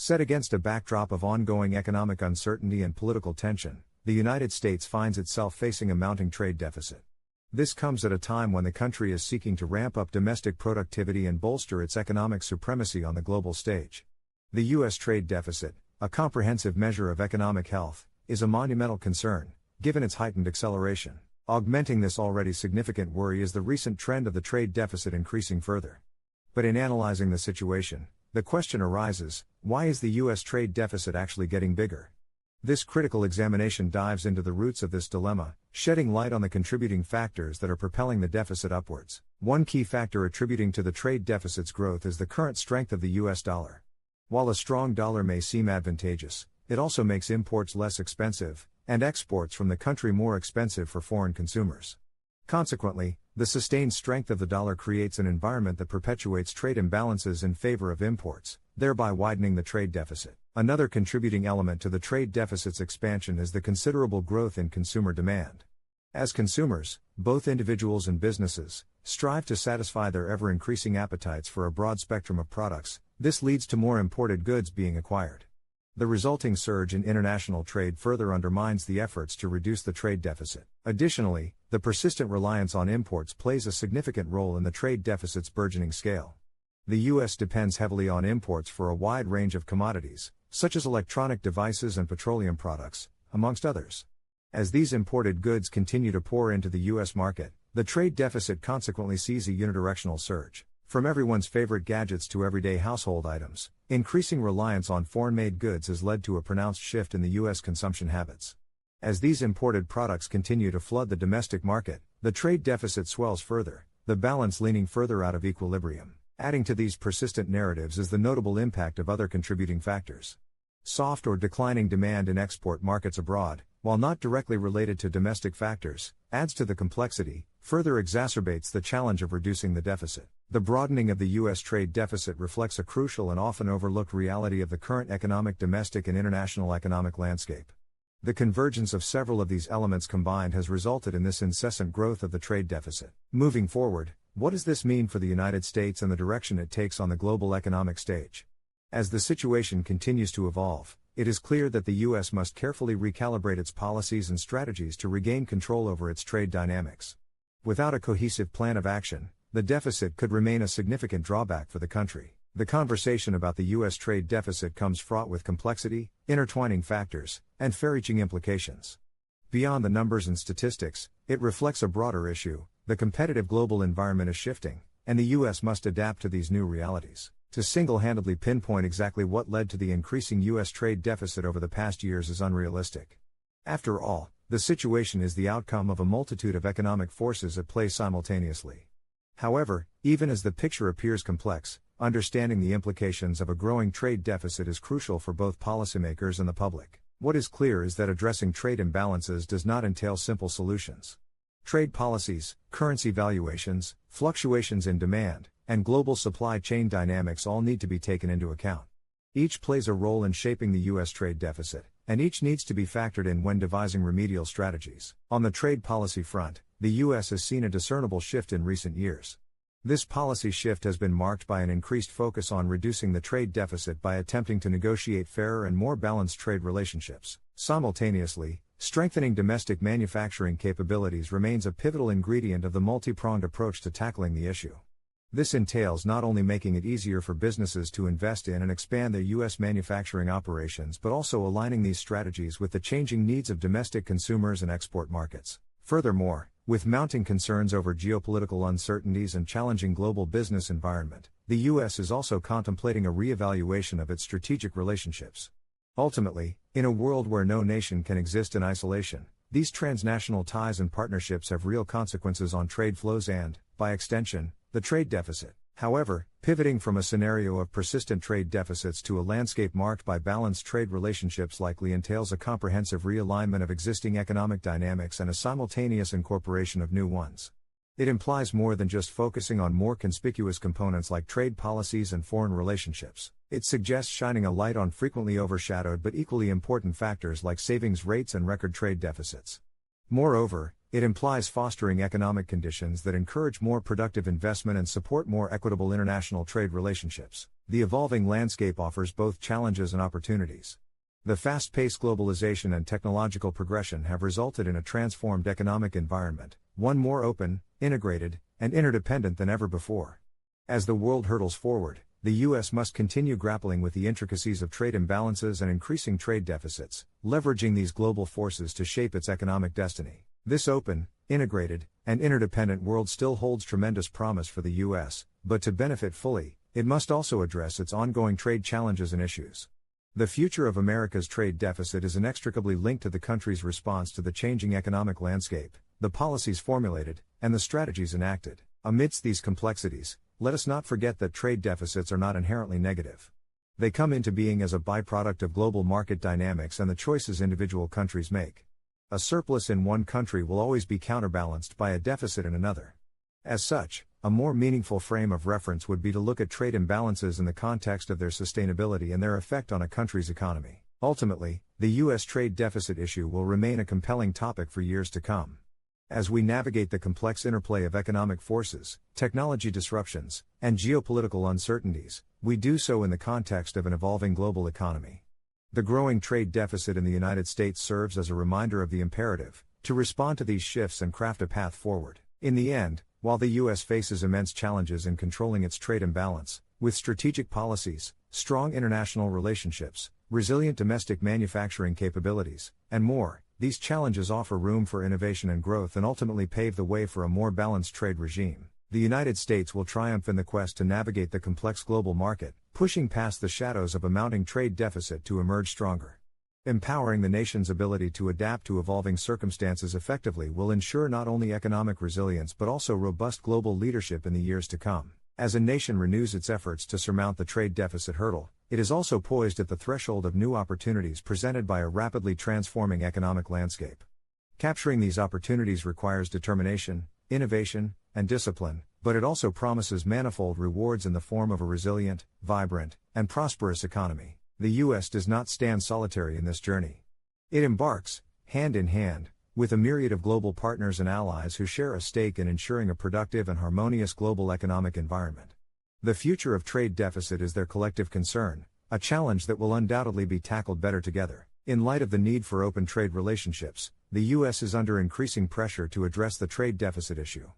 Set against a backdrop of ongoing economic uncertainty and political tension, the United States finds itself facing a mounting trade deficit. This comes at a time when the country is seeking to ramp up domestic productivity and bolster its economic supremacy on the global stage. The U.S. trade deficit, a comprehensive measure of economic health, is a monumental concern, given its heightened acceleration. Augmenting this already significant worry is the recent trend of the trade deficit increasing further. But in analyzing the situation, the question arises, why is the U.S. trade deficit actually getting bigger? This critical examination dives into the roots of this dilemma, shedding light on the contributing factors that are propelling the deficit upwards. One key factor attributing to the trade deficit's growth is the current strength of the U.S. dollar. While a strong dollar may seem advantageous, it also makes imports less expensive, and exports from the country more expensive for foreign consumers. Consequently, the sustained strength of the dollar creates an environment that perpetuates trade imbalances in favor of imports, thereby widening the trade deficit. Another contributing element to the trade deficit's expansion is the considerable growth in consumer demand. As consumers, both individuals and businesses, strive to satisfy their ever-increasing appetites for a broad spectrum of products, this leads to more imported goods being acquired. The resulting surge in international trade further undermines the efforts to reduce the trade deficit. Additionally, the persistent reliance on imports plays a significant role in the trade deficit's burgeoning scale. The U.S. depends heavily on imports for a wide range of commodities, such as electronic devices and petroleum products, amongst others. As these imported goods continue to pour into the U.S. market, the trade deficit consequently sees a unidirectional surge. From everyone's favorite gadgets to everyday household items, increasing reliance on foreign-made goods has led to a pronounced shift in the U.S. consumption habits. As these imported products continue to flood the domestic market, the trade deficit swells further, the balance leaning further out of equilibrium. Adding to these persistent narratives is the notable impact of other contributing factors. Soft or declining demand in export markets abroad, while not directly related to domestic factors, adds to the complexity, further exacerbates the challenge of reducing the deficit. The broadening of the U.S. trade deficit reflects a crucial and often overlooked reality of the current economic domestic and international economic landscape. The convergence of several of these elements combined has resulted in this incessant growth of the trade deficit. Moving forward, what does this mean for the United States and the direction it takes on the global economic stage? As the situation continues to evolve, it is clear that the U.S. must carefully recalibrate its policies and strategies to regain control over its trade dynamics. Without a cohesive plan of action, the deficit could remain a significant drawback for the country. The conversation about the U.S. trade deficit comes fraught with complexity, intertwining factors, and far-reaching implications. Beyond the numbers and statistics, it reflects a broader issue. The competitive global environment is shifting, and the U.S. must adapt to these new realities. To single-handedly pinpoint exactly what led to the increasing U.S. trade deficit over the past years is unrealistic. After all, the situation is the outcome of a multitude of economic forces at play simultaneously. However, even as the picture appears complex, understanding the implications of a growing trade deficit is crucial for both policymakers and the public. What is clear is that addressing trade imbalances does not entail simple solutions. Trade policies, currency valuations, fluctuations in demand, and global supply chain dynamics all need to be taken into account. Each plays a role in shaping the U.S. trade deficit, and each needs to be factored in when devising remedial strategies. On the trade policy front, the U.S. has seen a discernible shift in recent years. This policy shift has been marked by an increased focus on reducing the trade deficit by attempting to negotiate fairer and more balanced trade relationships. Simultaneously, strengthening domestic manufacturing capabilities remains a pivotal ingredient of the multi-pronged approach to tackling the issue. This entails not only making it easier for businesses to invest in and expand their U.S. manufacturing operations but also aligning these strategies with the changing needs of domestic consumers and export markets. Furthermore, with mounting concerns over geopolitical uncertainties and challenging global business environment, the U.S. is also contemplating a re-evaluation of its strategic relationships. Ultimately, in a world where no nation can exist in isolation, these transnational ties and partnerships have real consequences on trade flows and, by extension, the trade deficit. However, pivoting from a scenario of persistent trade deficits to a landscape marked by balanced trade relationships likely entails a comprehensive realignment of existing economic dynamics and a simultaneous incorporation of new ones. It implies more than just focusing on more conspicuous components like trade policies and foreign relationships. It suggests shining a light on frequently overshadowed but equally important factors like savings rates and record trade deficits. Moreover, it implies fostering economic conditions that encourage more productive investment and support more equitable international trade relationships. The evolving landscape offers both challenges and opportunities. The fast-paced globalization and technological progression have resulted in a transformed economic environment, one more open, integrated, and interdependent than ever before. As the world hurtles forward, the U.S. must continue grappling with the intricacies of trade imbalances and increasing trade deficits, leveraging these global forces to shape its economic destiny. This open, integrated, and interdependent world still holds tremendous promise for the U.S., but to benefit fully, it must also address its ongoing trade challenges and issues. The future of America's trade deficit is inextricably linked to the country's response to the changing economic landscape, the policies formulated, and the strategies enacted. Amidst these complexities, let us not forget that trade deficits are not inherently negative. They come into being as a byproduct of global market dynamics and the choices individual countries make. A surplus in one country will always be counterbalanced by a deficit in another. As such, a more meaningful frame of reference would be to look at trade imbalances in the context of their sustainability and their effect on a country's economy. Ultimately, the U.S. trade deficit issue will remain a compelling topic for years to come. As we navigate the complex interplay of economic forces, technology disruptions, and geopolitical uncertainties, we do so in the context of an evolving global economy. The growing trade deficit in the United States serves as a reminder of the imperative to respond to these shifts and craft a path forward. In the end, while the U.S. faces immense challenges in controlling its trade imbalance, with strategic policies, strong international relationships, resilient domestic manufacturing capabilities, and more, these challenges offer room for innovation and growth and ultimately pave the way for a more balanced trade regime. The United States will triumph in the quest to navigate the complex global market, pushing past the shadows of a mounting trade deficit to emerge stronger. Empowering the nation's ability to adapt to evolving circumstances effectively will ensure not only economic resilience but also robust global leadership in the years to come. As a nation renews its efforts to surmount the trade deficit hurdle, it is also poised at the threshold of new opportunities presented by a rapidly transforming economic landscape. Capturing these opportunities requires determination, innovation, and discipline, but it also promises manifold rewards in the form of a resilient, vibrant, and prosperous economy. The U.S. does not stand solitary in this journey. It embarks, hand in hand, with a myriad of global partners and allies who share a stake in ensuring a productive and harmonious global economic environment. The future of trade deficit is their collective concern, a challenge that will undoubtedly be tackled better together. In light of the need for open trade relationships, the U.S. is under increasing pressure to address the trade deficit issue.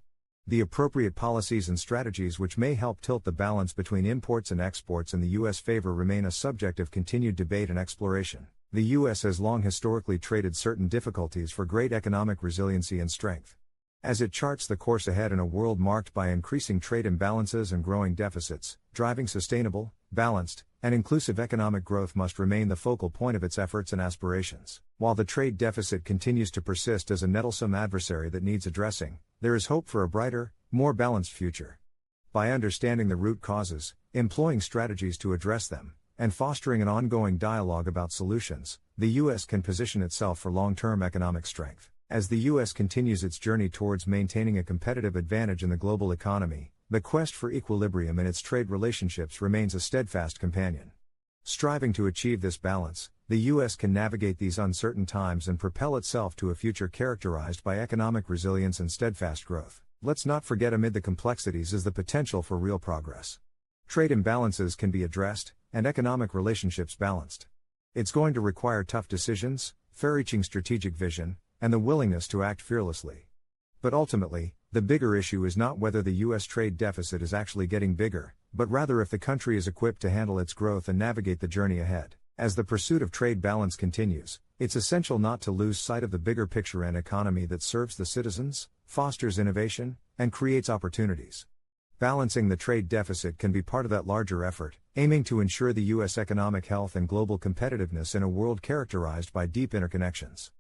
The appropriate policies and strategies which may help tilt the balance between imports and exports in the U.S. favor remain a subject of continued debate and exploration. The U.S. has long historically traded certain difficulties for great economic resiliency and strength. As it charts the course ahead in a world marked by increasing trade imbalances and growing deficits, driving sustainable, balanced, and inclusive economic growth must remain the focal point of its efforts and aspirations. While the trade deficit continues to persist as a nettlesome adversary that needs addressing, there is hope for a brighter, more balanced future. By understanding the root causes, employing strategies to address them, and fostering an ongoing dialogue about solutions, the U.S. can position itself for long-term economic strength. As the U.S. continues its journey towards maintaining a competitive advantage in the global economy, the quest for equilibrium in its trade relationships remains a steadfast companion. Striving to achieve this balance, the U.S. can navigate these uncertain times and propel itself to a future characterized by economic resilience and steadfast growth. Let's not forget, amid the complexities is the potential for real progress. Trade imbalances can be addressed, and economic relationships balanced. It's going to require tough decisions, far-reaching strategic vision, and the willingness to act fearlessly. But ultimately, the bigger issue is not whether the U.S. trade deficit is actually getting bigger, but rather if the country is equipped to handle its growth and navigate the journey ahead. As the pursuit of trade balance continues, it's essential not to lose sight of the bigger picture: an economy that serves the citizens, fosters innovation, and creates opportunities. Balancing the trade deficit can be part of that larger effort, aiming to ensure the U.S. economic health and global competitiveness in a world characterized by deep interconnections.